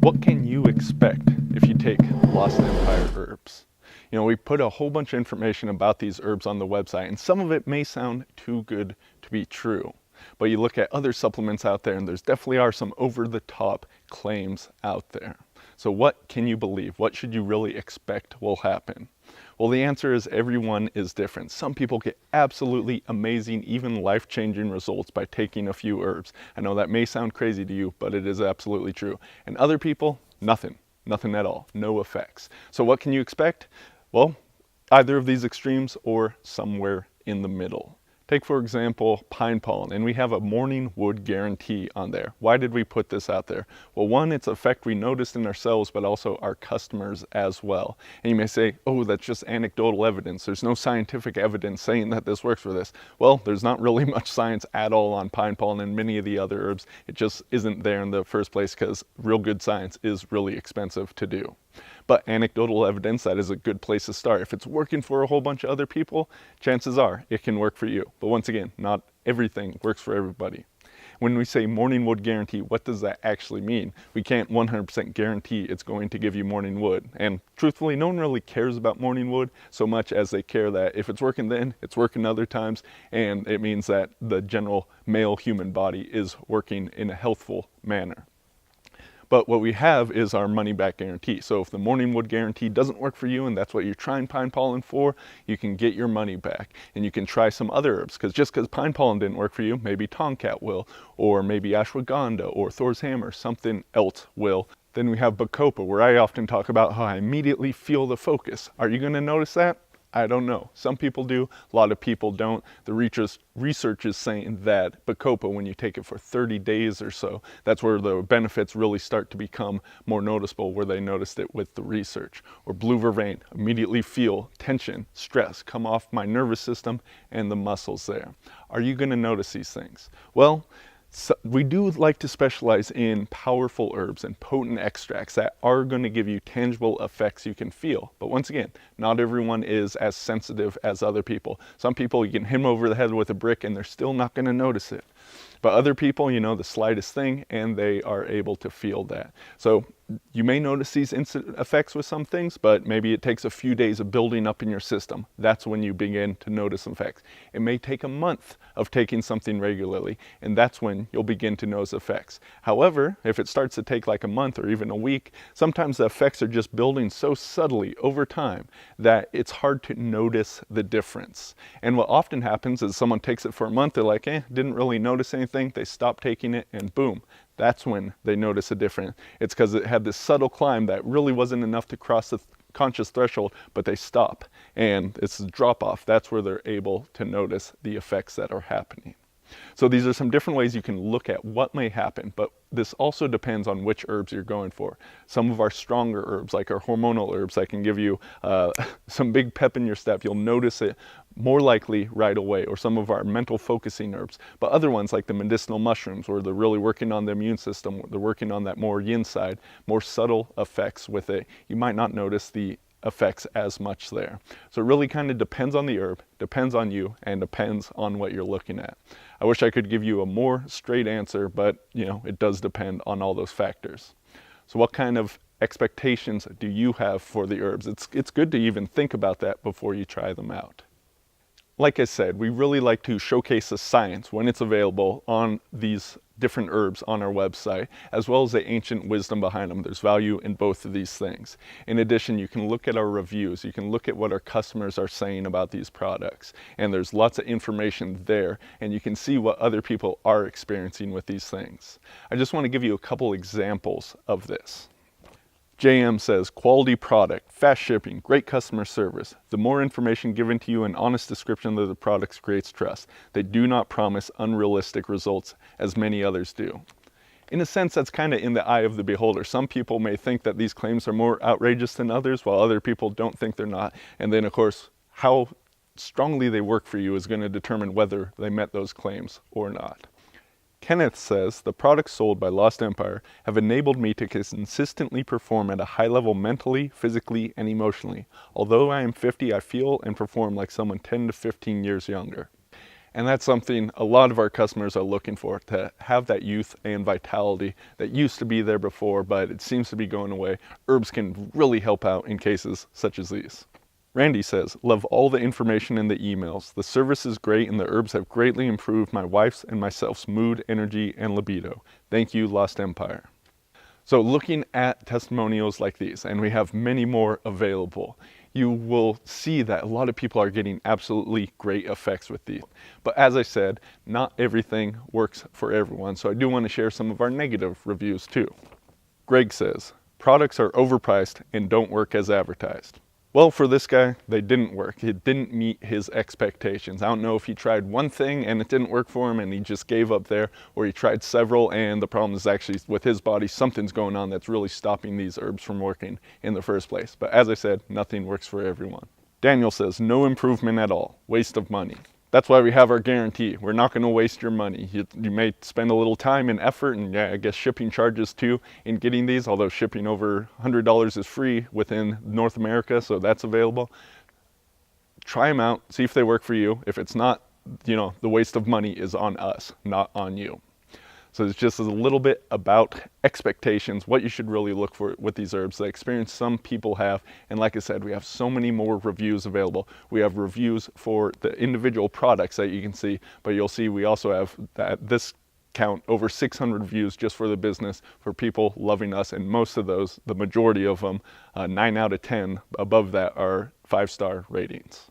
What can you expect if you take Lost Empire herbs? You know, we put a whole bunch of information about these herbs on the website, and some of it may sound too good to be true. But you look at other supplements out there, and there's definitely are some over-the-top claims out there. So what can you believe? What should you really expect will happen? Well, the answer is everyone is different. Some people get absolutely amazing, even life-changing results by taking a few herbs. I know that may sound crazy to you, but it is absolutely true. And other people, nothing at all, no effects. So what can you expect? Well, either of these extremes or somewhere in the middle. Take, for example, Pine Pollen, and we have a morning wood guarantee on there. Why did we put this out there? Well, one, it's an effect we noticed in ourselves, but also our customers as well. And you may say, oh, that's just anecdotal evidence. There's no scientific evidence saying that this works for this. Well, there's not really much science at all on Pine Pollen and many of the other herbs. It just isn't there in the first place because real good science is really expensive to do. But anecdotal evidence, that is a good place to start. If it's working for a whole bunch of other people, chances are it can work for you. But once again, not everything works for everybody. When we say morning wood guarantee, what does that actually mean? We can't 100% guarantee it's going to give you morning wood. And truthfully, no one really cares about morning wood so much as they care that if it's working then, it's working other times, and it means that the general male human body is working in a healthful manner. But what we have is our money back guarantee. So if the morning wood guarantee doesn't work for you and that's what you're trying Pine Pollen for, you can get your money back and you can try some other herbs. Because just because Pine Pollen didn't work for you, maybe Tongkat will, or maybe Ashwagandha or Thor's hammer, something else will. Then we have Bacopa, where I often talk about how I immediately feel the focus. Are you going to notice that? I don't know. Some people do, a lot of people don't. The research is saying that Bacopa, when you take it for 30 days or so, that's where the benefits really start to become more noticeable, where they noticed it with the research. Or blue vervain, immediately feel tension, stress come off my nervous system and the muscles there. Are you going to notice these things? Well, so we do like to specialize in powerful herbs and potent extracts that are going to give you tangible effects you can feel. But once again, not everyone is as sensitive as other people. Some people, you can hit them over the head with a brick and they're still not going to notice it. But other people, you know, the slightest thing and they are able to feel that. So you may notice these instant effects with some things, but maybe it takes a few days of building up in your system. That's when you begin to notice effects. It may take a month of taking something regularly, and that's when you'll begin to notice effects. However, if it starts to take like a month or even a week, sometimes the effects are just building so subtly over time that it's hard to notice the difference. And what often happens is someone takes it for a month, they're like, didn't really notice anything, they stop taking it, and boom, that's when they notice a difference. It's because it had this subtle climb that really wasn't enough to cross the conscious threshold, but they stop and it's a drop off. That's where they're able to notice the effects that are happening. So these are some different ways you can look at what may happen, but this also depends on which herbs you're going for. Some of our stronger herbs, like our hormonal herbs, that can give you some big pep in your step. You'll notice it more likely right away, or some of our mental focusing herbs. But other ones like the medicinal mushrooms, where they're really working on the immune system, they're working on that more yin side, more subtle effects with it. You might not notice the effects as much there. So it really kind of depends on the herb, depends on you, and depends on what you're looking at. I wish I could give you a more straight answer, but you know, it does depend on all those factors. So what kind of expectations do you have for the herbs? It's good to even think about that before you try them out. Like I said, we really like to showcase the science when it's available on these different herbs on our website, as well as the ancient wisdom behind them. There's value in both of these things. In addition, you can look at our reviews, you can look at what our customers are saying about these products, and there's lots of information there, and you can see what other people are experiencing with these things. I just want to give you a couple examples of this. JM says, quality product, fast shipping, great customer service. The more information given to you and honest description of the products creates trust. They do not promise unrealistic results as many others do. In a sense, that's kind of in the eye of the beholder. Some people may think that these claims are more outrageous than others, while other people don't think they're not. And then, of course, how strongly they work for you is going to determine whether they met those claims or not. Kenneth says, the products sold by Lost Empire have enabled me to consistently perform at a high level mentally, physically, and emotionally. Although I am 50, I feel and perform like someone 10 to 15 years younger. And that's something a lot of our customers are looking for, to have that youth and vitality that used to be there before, but it seems to be going away. Herbs can really help out in cases such as these. Randy says, love all the information in the emails. The service is great and the herbs have greatly improved my wife's and myself's mood, energy, and libido. Thank you, Lost Empire. So looking at testimonials like these, and we have many more available, you will see that a lot of people are getting absolutely great effects with these. But as I said, not everything works for everyone, so I do want to share some of our negative reviews too. Greg says, products are overpriced and don't work as advertised. Well, for this guy, they didn't work. It didn't meet his expectations. I don't know if he tried one thing and it didn't work for him and he just gave up there, or he tried several and the problem is actually with his body, something's going on that's really stopping these herbs from working in the first place. But as I said, nothing works for everyone. Daniel says, no improvement at all, waste of money. That's why we have our guarantee. We're not going to waste your money. You may spend a little time and effort, and yeah, I guess shipping charges too in getting these, although shipping over $100 is free within North America, so that's available. Try them out, see if they work for you. If it's not, the waste of money is on us, not on you. So it's just a little bit about expectations, what you should really look for with these herbs, the experience some people have. And like I said, we have so many more reviews available. We have reviews for the individual products that you can see, but you'll see we also have this count over 600 reviews just for the business, for people loving us. And most of those, the majority of them, 9 out of 10 above that are 5-star ratings.